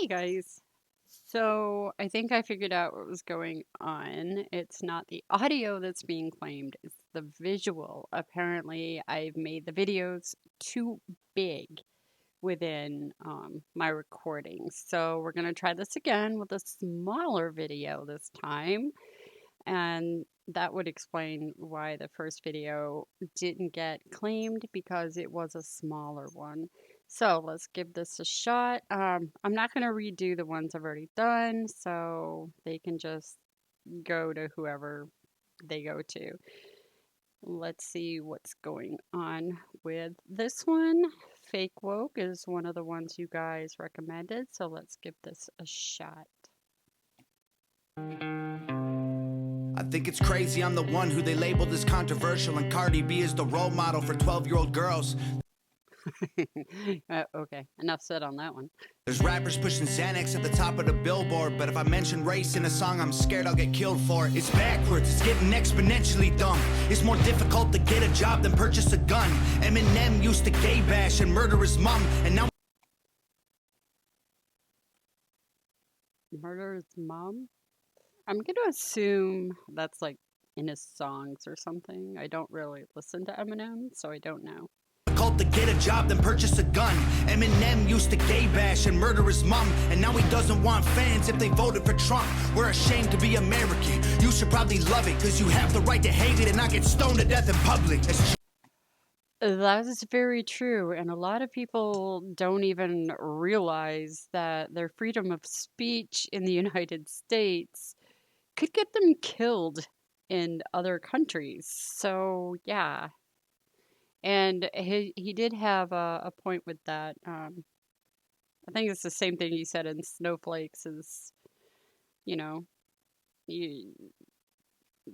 Hey guys. So I think I figured out what was going on. It's not the audio that's being claimed, it's the visual. Apparently, I've made the videos too big within my recordings. So we're going to try this again with a smaller video this time. And that would explain why the first video didn't get claimed because it was a smaller one. So let's give this a shot. I'm not going to redo the ones I've already done, so they can just go to whoever they go to. Let's see what's going on with this one. Fake Woke is one of the ones you guys recommended, so let's give this a shot. I think it's crazy I'm the one who they labeled as controversial, and Cardi B is the role model for 12-year-old girls. Okay, enough said on that one. There's rappers pushing Xanax at the top of the billboard, but if I mention race in a song, I'm scared I'll get killed for it. It's backwards, it's getting exponentially dumb. It's more difficult to get a job than purchase a gun. Eminem used to gay bash and murder his mom, and now Murder his mom? I'm going to assume that's like in his songs or something. I don't really listen to Eminem, so I don't know. difficult to get a job than purchase a gun. Eminem used to gay bash and murder his mom, and now he doesn't want fans if they voted for Trump. We're ashamed to be American. You should probably love it, because you have the right to hate it and not get stoned to death in public. That is very true, and a lot of people don't even realize that their freedom of speech in the United States could get them killed in other countries. So, yeah. And he did have a point with that. I think it's the same thing he said in Snowflakes is, you know, you,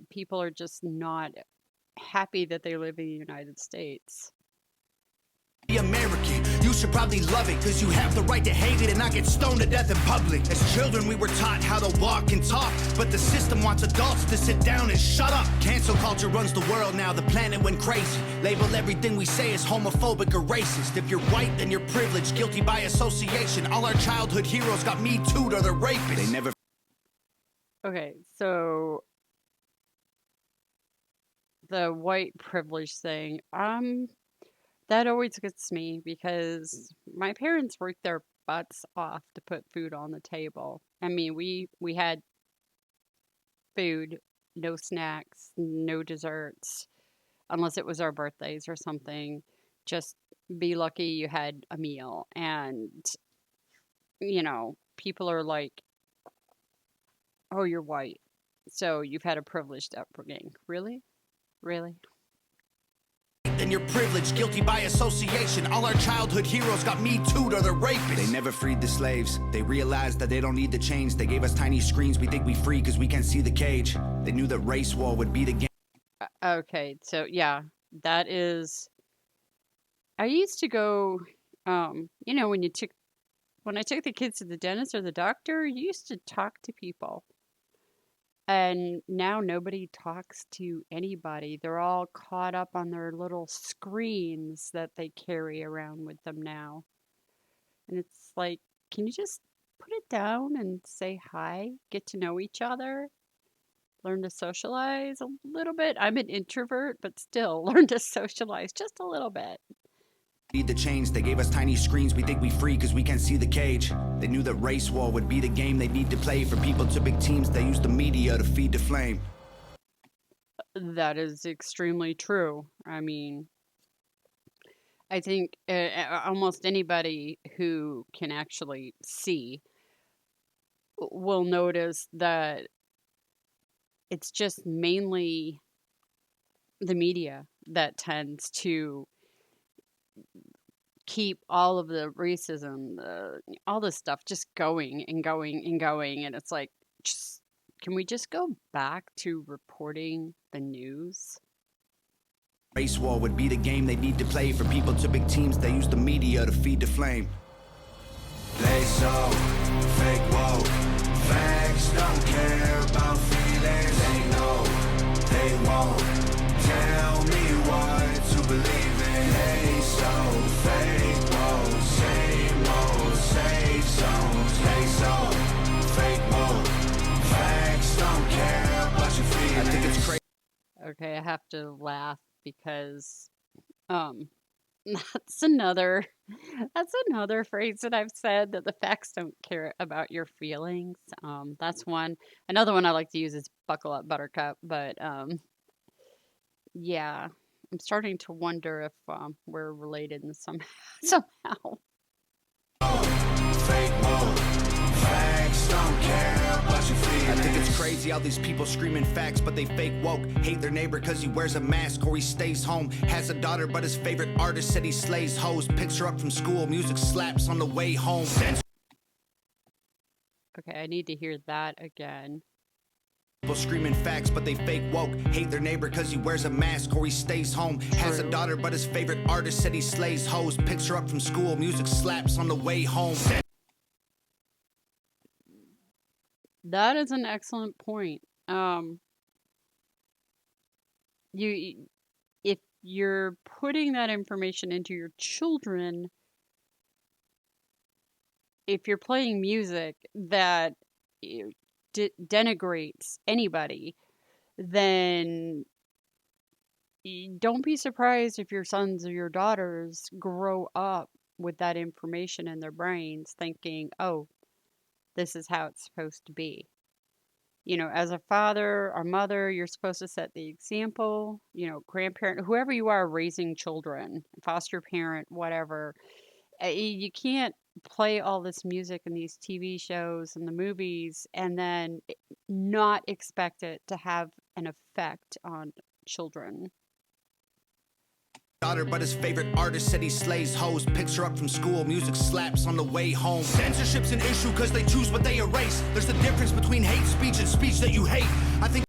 people are just not happy that they live in the United States. Be American. You should probably love it, because you have the right to hate it and not get stoned to death in public. As children, we were taught how to walk and talk, but the system wants adults to sit down and shut up. Cancel culture runs the world now, the planet went crazy. Label everything we say as homophobic or racist. If you're white, then you're privileged, guilty by association. all our childhood heroes got Me Too'd or they're rapists. They never. Okay, so the white privilege thing, that always gets me because my parents worked their butts off to put food on the table. I mean, we had food, no snacks, no desserts, unless it was our birthdays or something. Just be lucky you had a meal. And, you know, people are like, oh, you're white, so you've had a privileged upbringing. Really? Really? Then you're privileged, guilty by association. All our childhood heroes got Me Too'd or they're rapists. They never freed the slaves. They realized that they don't need to change. They gave us tiny screens. We think we free because we can't see the cage. They knew that race war would be the game. Okay, so yeah, that is. I used to go, you know, when I took the kids to the dentist or the doctor, you used to talk to people. And now nobody talks to anybody. They're all caught up on their little screens that they carry around with them now. And it's like, can you just put it down and say hi, get to know each other, learn to socialize a little bit? I'm an introvert, but still learn to socialize just a little bit. Need the change. They gave us tiny screens. We think we free because we can't see the cage. They knew that race war would be the game they need to play. For people to big teams, they use the media to feed the flame. That is extremely true. I mean, I think almost anybody who can actually see will notice that it's just mainly the media that tends to keep all of the racism, all this stuff just going and going and going. And it's like, can we just go back to reporting the news? Race war would be the game they need to play. For people to big teams, they use the media to feed the flame. They so fake woke. Facts don't care about feelings. They know they won't tell me what to believe in. They so fake woke. Same old safe zones. They Okay, I have to laugh because um that's another that's another phrase that I've said, that the facts don't care about your feelings. That's one. Another one I like to use is buckle up buttercup, but yeah, I'm starting to wonder if we're related in some somehow. Fake woke, facts don't care about your feelings. I think it's crazy how these people screaming facts, but they fake woke. Hate their neighbor cause he wears a mask or he stays home. Has a daughter, but his favorite artist said he slays hoes. Picks her up from school, music slaps on the way home. Okay, I need to hear that again. People screaming facts, but they fake woke. Hate their neighbor cause he wears a mask or he stays home. Has a True. daughter, but his favorite artist said he slays hoes. Picks her up from school, music slaps on the way home. That is an excellent point. Um, you if you're putting that information into your children, if you're playing music that eh, denigrates anybody, then don't be surprised if your sons or your daughters grow up with that information in their brains thinking, oh, this is how it's supposed to be. You know, as a father or mother, you're supposed to set the example, you know, grandparent, whoever you are raising children, foster parent, whatever. You can't play all this music and these TV shows and the movies and then not expect it to have an effect on children. Daughter, but his favorite artist said he slays hoes. Picks her up from school, music slaps on the way home. Censorship's an issue cause they choose what they erase. There's a difference between hate speech and speech that you hate. I think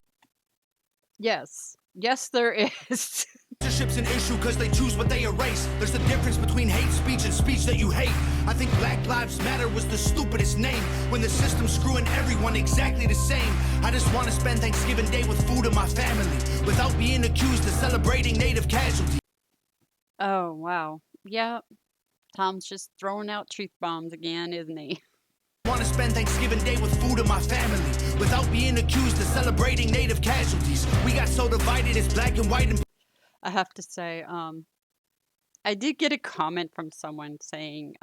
Yes. Yes, there is. censorship's an issue cause they choose what they erase. There's a difference between hate speech and speech that you hate. I think Black Lives Matter was the stupidest name when the system's screwing everyone exactly the same. I just want to spend Thanksgiving Day with food in my family without being accused of celebrating native casualties. Oh, wow. Yeah, Tom's just throwing out truth bombs again, isn't he? Want to spend Thanksgiving Day with food in my family without being accused of celebrating native casualties. We got so divided, it's black and white and I have to say, I did get a comment from someone saying,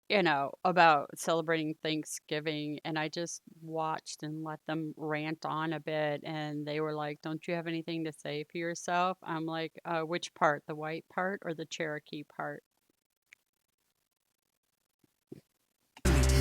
you know, about celebrating Thanksgiving, and I just watched and let them rant on a bit, and they were like, "Don't you have anything to say for yourself?" I'm like, "Which part, the white part or the Cherokee part?"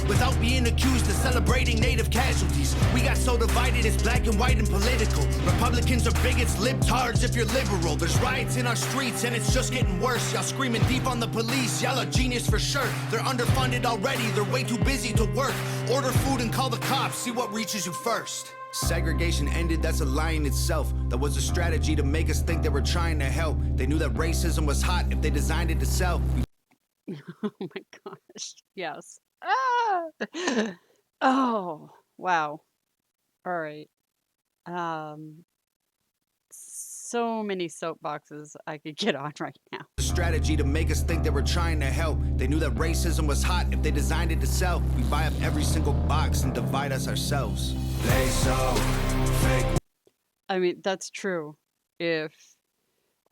without being accused of celebrating native casualties. We got so divided, it's black and white and political. Republicans are bigots, libtards if you're liberal. There's riots in our streets and it's just getting worse. Y'all screaming deep on the police, y'all are genius for sure. They're underfunded already, they're way too busy to work. Order food and call the cops, see what reaches you first. Segregation ended, that's a lie in itself. That was a strategy to make us think they were trying to help. They knew that racism was hot if they designed it to sell. Oh my gosh. Yes. Ah! Oh, wow. All right. Um, so many soapboxes I could get on right now. Strategy to make us think they were trying to help. They knew that racism was hot if they designed it to sell. We buy up every single box and divide us ourselves. They so fake. I mean, that's true. If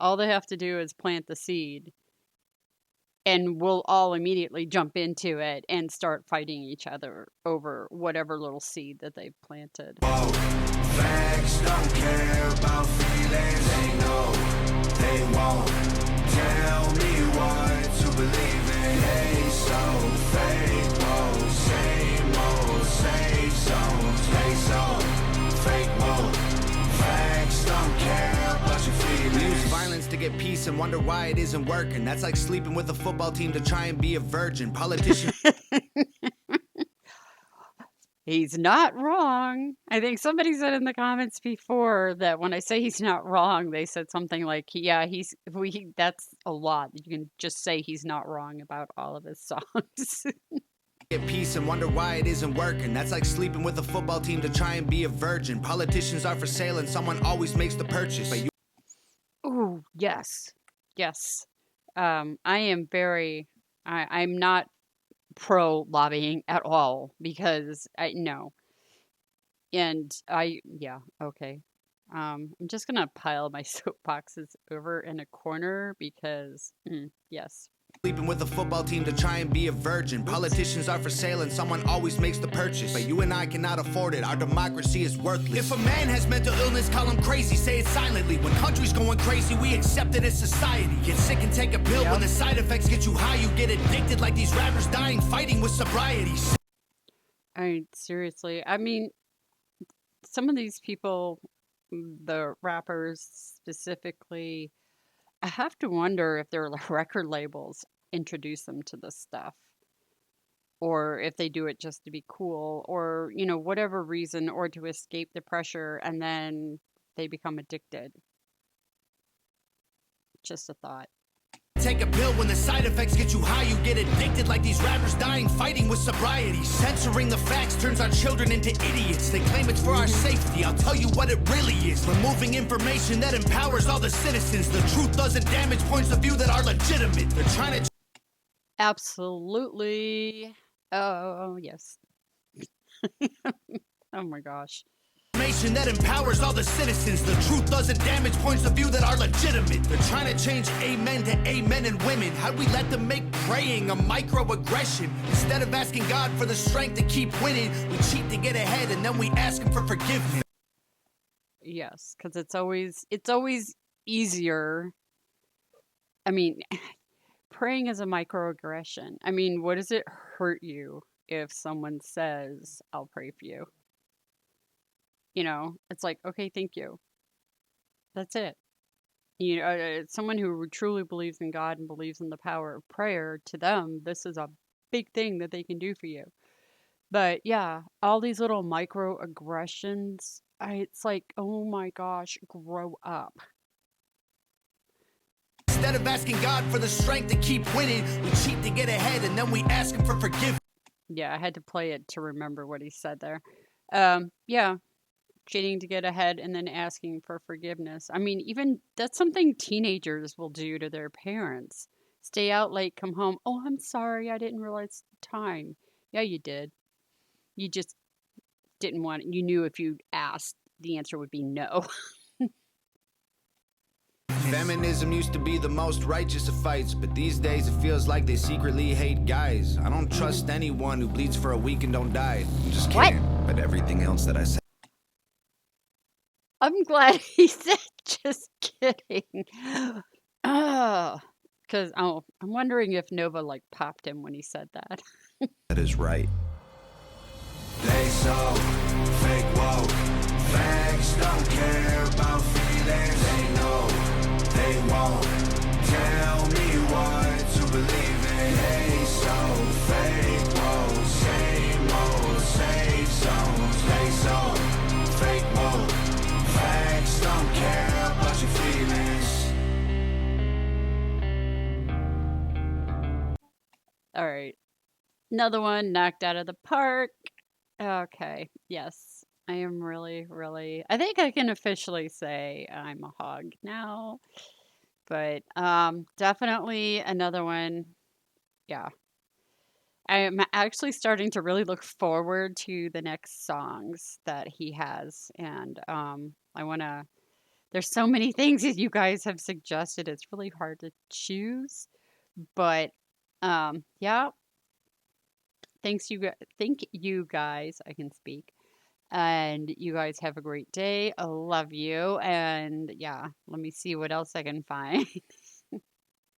all they have to do is plant the seed, and we'll all immediately jump into it and start fighting each other over whatever little seed that they've planted. Whoa. Facts don't care about feelings. They know they won't tell me what to believe in. They so fake. Whoa. Same old safe zones. They so fake. Whoa. Facts don't care about your feelings. We use violence to get peace and wonder why it isn't working. That's like sleeping with a football team to try and be a virgin. Politicians. He's not wrong. I think somebody said in the comments before that when I say he's not wrong, they said something like, "Yeah, that's a lot. You can just say he's not wrong about all of his songs." Get peace and wonder why it isn't working. That's like sleeping with a football team to try and be a virgin. Politicians are for sale and someone always makes the purchase. But you Oh, yes. Yes. I'm not pro lobbying at all because I no. And yeah, okay. I'm just gonna pile my soapboxes over in a corner because, yes. Sleeping with a football team to try and be a virgin. Oops. Politicians are for sale and someone always makes the purchase. But you and I cannot afford it. Our democracy is worthless. If a man has mental illness, call him crazy. Say it silently. When country's going crazy, we accept it as society. Get sick and take a pill. Yep. When the side effects get you high, you get addicted like these rappers dying fighting with sobriety. I mean, seriously. I mean, some of these people, the rappers specifically, I have to wonder if their record labels introduce them to this stuff, or if they do it just to be cool, or, whatever reason, or to escape the pressure, and then they become addicted. Just a thought. Take a pill. When the side effects get you high, you get addicted like these rappers dying fighting with sobriety. Censoring the facts turns our children into idiots. They claim it's for our safety. I'll tell you what it really is. Removing information that empowers all the citizens. The truth doesn't damage points of view that are legitimate. They're trying to Absolutely. Oh, yes. Oh my gosh. information that empowers all the citizens. The truth doesn't damage points of view that are legitimate. They're trying to change amen to amen and women. How'd we let them make praying a microaggression? Instead of asking God for the strength to keep winning, we cheat to get ahead and then we ask him for forgiveness. Yes, because it's always easier. I mean, praying is a microaggression. I mean, what does it hurt you if someone says, "I'll pray for you"? It's like, okay, thank you. That's it. Someone who truly believes in God and believes in the power of prayer, to them, this is a big thing that they can do for you. But yeah, all these little microaggressions, it's like, oh my gosh, grow up. Instead of asking God for the strength to keep winning, we cheat to get ahead and then we ask him for forgiveness. Yeah, I had to play it to remember what he said there. Yeah, cheating to get ahead and then asking for forgiveness. I mean, even that's something teenagers will do to their parents. Stay out late, come home. Oh, I'm sorry, I didn't realize the time. Yeah, you did. You just didn't want it. You knew if you asked, the answer would be no. Feminism used to be the most righteous of fights, but these days it feels like they secretly hate guys. I don't trust anyone who bleeds for a week and don't die. I'm just What? kidding. But everything else that I said. I'm glad he said just kidding. Oh, because I'm wondering if Nova like popped him when he said that. That is right. They so fake woke. Facts don't care about feelings. They know they won't tell me what to believe in. They so fake woke. Same old safe zones. They so fake woke. Facts don't care about your feelings. All right. Another one knocked out of the park. Okay. Yes. I am really, really, I think I can officially say I'm a hog now. But definitely another one. Yeah. I am actually starting to really look forward to the next songs that he has. And I want to, there's so many things that you guys have suggested. It's really hard to choose. But yeah, thank you guys. I can speak. And you guys have a great day. I love you. And yeah, let me see what else I can find.